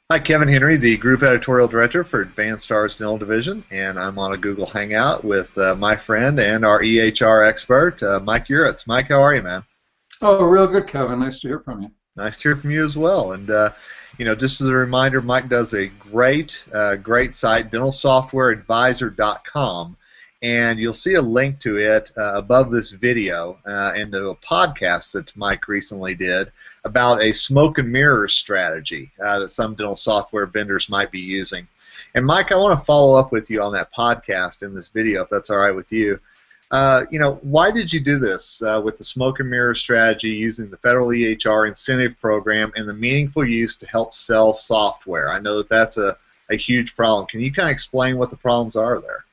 Hi, Kevin Henry, the Group Editorial Director for Advanstar's Dental Division, and I'm on a Google Hangout with my friend and our EHR expert, Mike Uretz. Mike, how are you, man? Oh, real good, Kevin. Nice to hear from you. Nice to hear from you as well. And just as a reminder, Mike does a great site, dentalsoftwareadvisor.com, and you'll see a link to it above this video and to a podcast that Mike recently did about a smoke and mirrors strategy that some dental software vendors might be using. And Mike, I want to follow up with you on that podcast in this video, if that's all right with you. Why did you do this with the smoke and mirror strategy using the federal EHR incentive program and the meaningful use to help sell software? I know that that's a huge problem. Can you kind of explain what the problems are there?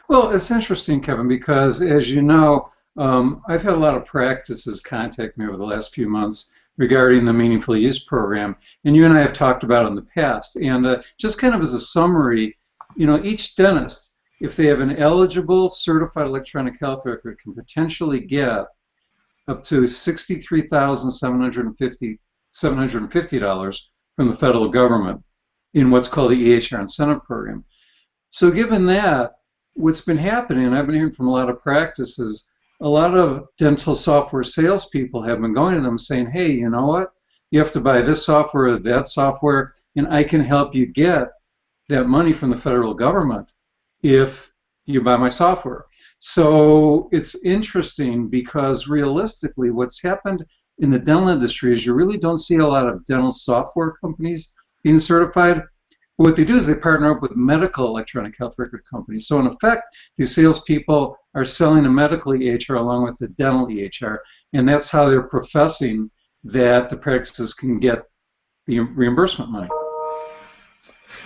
Well, it's interesting, Kevin, because as you know, I've had a lot of practices contact me over the last few months regarding the Meaningful Use program, and you and I have talked about it in the past. And just kind of as a summary, each dentist, if they have an eligible certified electronic health record, can potentially get up to $63,750 from the federal government in what's called the EHR incentive program. So given that, what's been happening, and I've been hearing from a lot of practices, a lot of dental software salespeople have been going to them saying, hey, you know what? You have to buy this software or that software, and I can help you get that money from the federal government if you buy my software. So it's interesting because realistically what's happened in the dental industry is you really don't see a lot of dental software companies being certified. What they do is they partner up with medical electronic health record companies. So in effect, these salespeople are selling a medical EHR along with the dental EHR, and that's how they're professing that the practices can get the reimbursement money.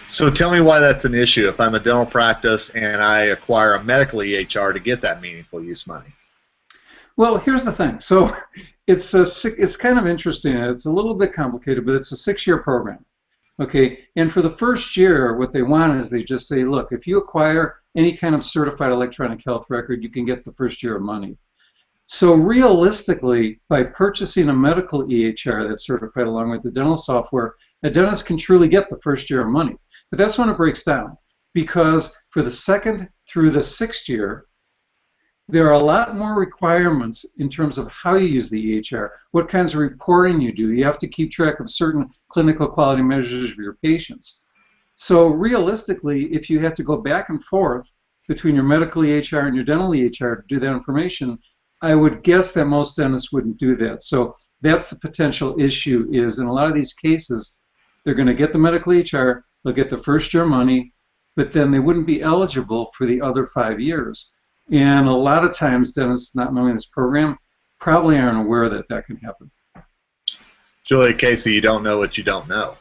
So tell me why that's an issue if I'm a dental practice and I acquire a medical EHR to get that meaningful use money. Well, here's the thing. So it's kind of interesting. It's a little bit complicated, but it's a 6-year program. Okay, and for the first year, what they want is they just say, look, if you acquire any kind of certified electronic health record, you can get the first year of money. So realistically, by purchasing a medical EHR that's certified along with the dental software, a dentist can truly get the first year of money. But that's when it breaks down, because for the second through the 6th year, there are a lot more requirements in terms of how you use the EHR, what kinds of reporting you do. You have to keep track of certain clinical quality measures of your patients. So realistically, if you have to go back and forth between your medical EHR and your dental EHR to do that information, I would guess that most dentists wouldn't do that. So that's the potential issue, is in a lot of these cases, they're going to get the medical EHR, they'll get the first year money, but then they wouldn't be eligible for the other 5 years. And a lot of times, dentists not knowing this program probably aren't aware that that can happen. It's really a case of you don't know what you don't know.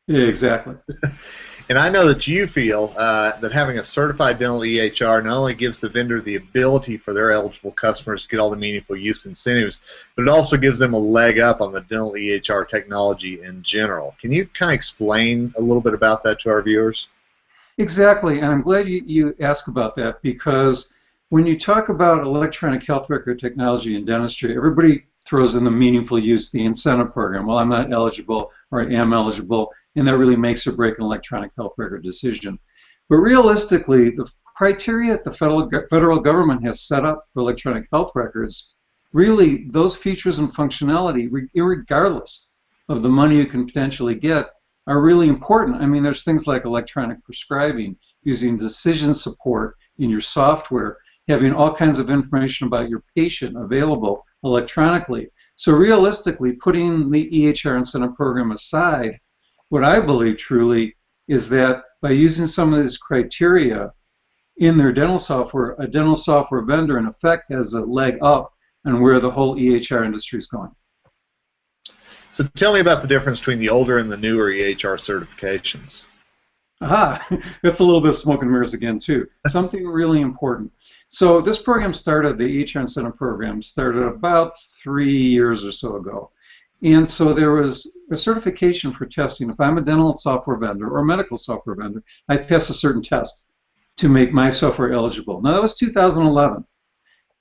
Yeah, exactly. And I know that you feel that having a certified dental EHR not only gives the vendor the ability for their eligible customers to get all the meaningful use incentives, but it also gives them a leg up on the dental EHR technology in general. Can you kind of explain a little bit about that to our viewers? Exactly, and I'm glad you asked about that, because when you talk about electronic health record technology in dentistry, everybody throws in the meaningful use, the incentive program. Well, I'm not eligible, or I am eligible, and that really makes or break an electronic health record decision. But realistically, the criteria that the federal government has set up for electronic health records, really those features and functionality, regardless of the money you can potentially get, are really important. I mean, there's things like electronic prescribing, using decision support in your software, having all kinds of information about your patient available electronically. So realistically, putting the EHR incentive program aside, what I believe truly is that by using some of these criteria in their dental software, a dental software vendor in effect has a leg up on where the whole EHR industry is going. So tell me about the difference between the older and the newer EHR certifications. Aha, that's a little bit of smoke and mirrors again too. Something really important. So this program started, the EHR incentive program started about 3 years or so ago. And so there was a certification for testing. If I'm a dental software vendor or a medical software vendor, I pass a certain test to make my software eligible. Now that was 2011.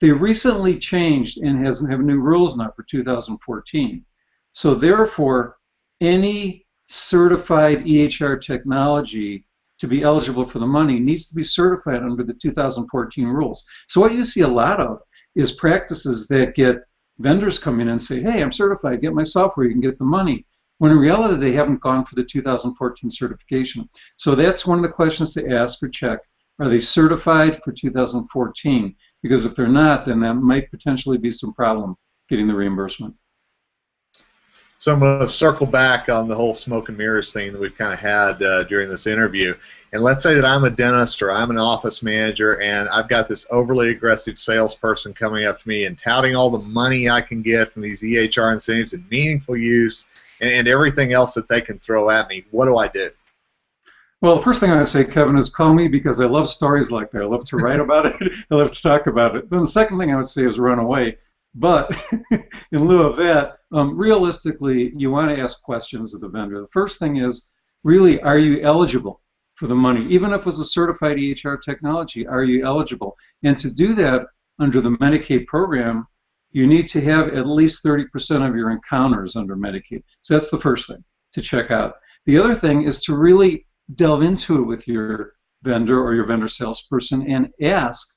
They recently changed and have new rules now for 2014. So therefore, any certified EHR technology to be eligible for the money needs to be certified under the 2014 rules. So what you see a lot of is practices that get vendors come in and say, hey, I'm certified, get my software, you can get the money. When in reality, they haven't gone for the 2014 certification. So that's one of the questions to ask or check. Are they certified for 2014? Because if they're not, then that might potentially be some problem getting the reimbursement. So I'm going to circle back on the whole smoke and mirrors thing that we've kind of had during this interview. And let's say that I'm a dentist or I'm an office manager and I've got this overly aggressive salesperson coming up to me and touting all the money I can get from these EHR incentives and meaningful use and everything else that they can throw at me. What do I do? Well, the first thing I would say, Kevin, is call me because I love stories like that. I love to write about it. I love to talk about it. Then the second thing I would say is run away. But in lieu of that, realistically, you want to ask questions of the vendor. The first thing is, really, are you eligible for the money? Even if it was a certified EHR technology, are you eligible? And to do that under the Medicaid program, you need to have at least 30% of your encounters under Medicaid. So that's the first thing to check out. The other thing is to really delve into it with your vendor or your vendor salesperson and ask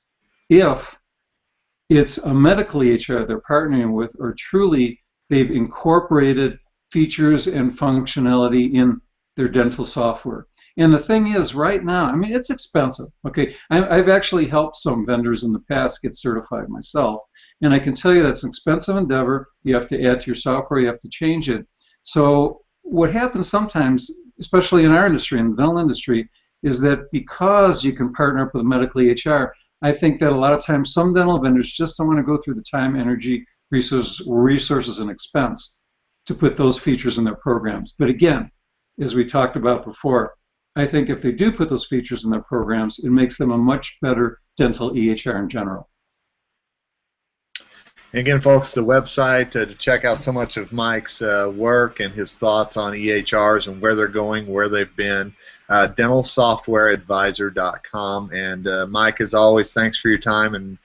if it's a medical EHR they're partnering with, or truly they've incorporated features and functionality in their dental software. And the thing is, right now, I mean, it's expensive. Okay, I've actually helped some vendors in the past get certified myself, and I can tell you that's an expensive endeavor. You have to add to your software, you have to change it. So what happens sometimes, especially in our industry, in the dental industry, is that because you can partner up with a medical EHR, I think that a lot of times some dental vendors just don't want to go through the time, energy, resources, and expense to put those features in their programs. But again, as we talked about before, I think if they do put those features in their programs, it makes them a much better dental EHR in general. Again, folks, the website to check out so much of Mike's work and his thoughts on EHRs and where they're going, where they've been, dentalsoftwareadvisor.com. And Mike, as always, thanks for your time, and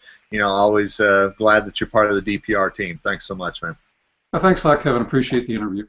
always glad that you're part of the DPR team. Thanks so much, man. Well, thanks a lot, Kevin. Appreciate the interview.